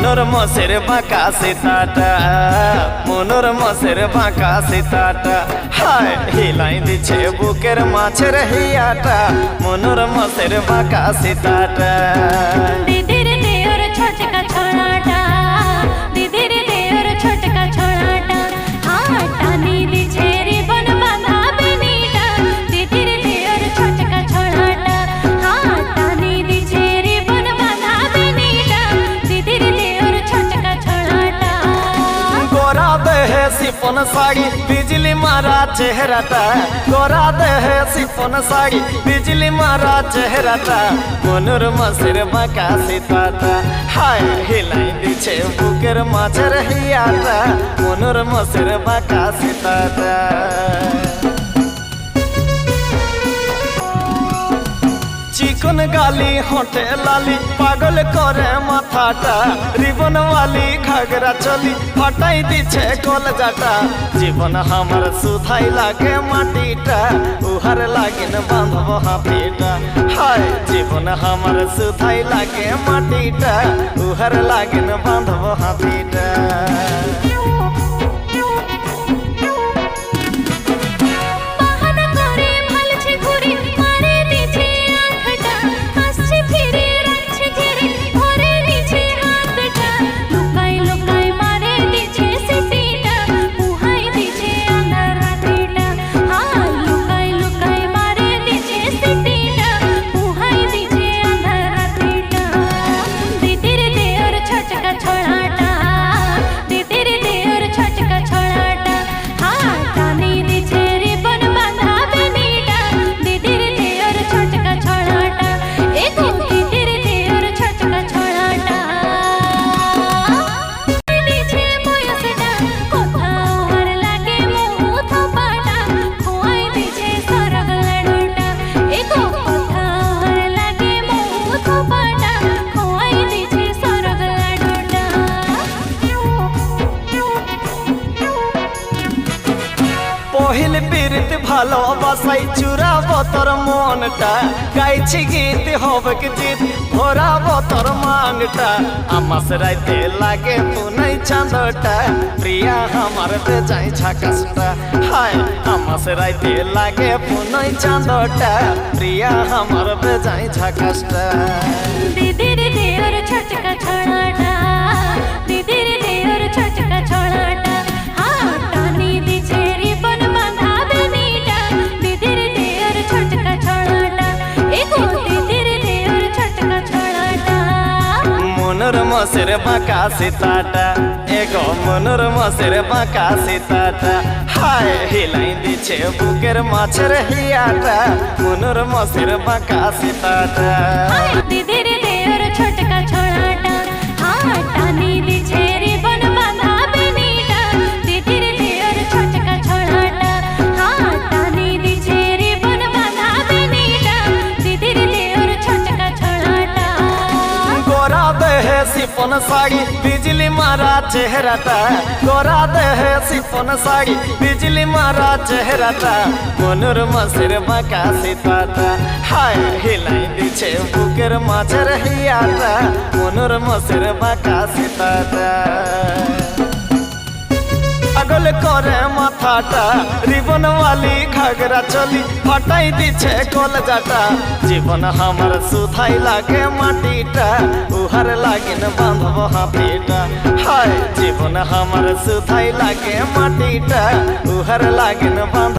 মনোর মসের বাঁকা সীতাটা, মনোর মসের বাঁকা সীতাটা, হায় হিলাই দিছে বুকের মাছের হিয়াটা, মনোর মসের বাঁকা সীতাটা। দিদির দেওর ছোটকা ছড়াটা, দিদির দেওর ছোটকা ছড়াটা, হ্যাঁ টানি দিছে রিবন বাঁধা বেনিটা, দিদির দেওর ছোটকা ছড়াটা, হ্যাঁ টানি দিছে রিবন বাঁধা বেনিটা, দিদির দেওর ছোটকা ছড়াটা। গোরা দেহে সিফন শাড়ি বিজলি মারা চেহারাটা, গোরা দেহে সিফন শাড়ি বিজলি মারা চেহারাটা, মনোর মসের বাঁকা সীতাটা, হায় হিলাই দিছে বুকের মাছের হিয়াটা, মনোর মসের বাঁকা সীতাটা। চিকন গালি হোঁটে লালি পাগল করে মাথাটা, রিবনওয়ালি ঘাগরা চলি ফাটাই দিছে কলজাটা, জীবন আমার সুধাই লাগে মাটিটা, উহার লাগিন বাঁধব হাতিটা, হায় জীবন আমার সুধাই লাগে মাটিটা, উহার লাগিন বাঁধব হাতিটা। পহিল পীড়িত ভালোবাসাই চুরাব তোর মনটা, গাইছি গীত হবক জিত ভরাব তোর মানটা, আমাস রাইতে লাগে পুনাই চাঁদটা, প্রিয়া আমার বেজাই ঝাকাসটা, হায় আমাস রাইতে লাগে পুনাই চাঁদটা, প্রিয়া আমার বেজাই ঝাকাসটা। দিদির দেওর ছোটকা ছড়াটা, দিদির দেওর ছোটকা ছড়াটা, হ্যাঁ টানি দিছে রিবন বাঁধা বেনিটা, দিদির দেওর ছোটকা ছড়াটা, এগো দিদির দেওর ছোটকা ছড়াটা। মনোর মসের বাঁকা সীতাটা, এগো মনোর মসের বাঁকা সীতাটা, হায় হিলাই দিছে বুকের মাছের হিয়াটা, মনোর মসের বাঁকা সীতাটা। দিদির দেওর ছোটকা ছড়াটা, হ্যাঁ টানি দিছে রিবন বাঁধা বেনিটা, দিদির দেওর ছোটকা ছড়াটা, হ্যাঁ টানি দিছে রিবন বাঁধা বেনিটা, দিদির দেওর ছোটকা ছড়াটা। গোরা দেহে সিফন শাড়ি বিজলি মারা চেহারাটা, গোরা দেহে সিফন শাড়ি বিজলি মারা চেহারাটা, মনোর মসের বাঁকা সীতাটা, হায় হিলাই দিছে বুকের মাছের হিয়াটা, মনোর মসের বাঁকা সীতাটা। পাগল করে মাথাটা, রিবনওয়ালি ঘাগরা চলি ফাটাই দিছে কলজাটা, জীবন আমার সুধাই লাগে মাটিটা, উহার লাগিন বাঁধব হাতিটা, হায় জীবন আমার সুধাই লাগে মাটিটা, উহার লাগিন বাঁধব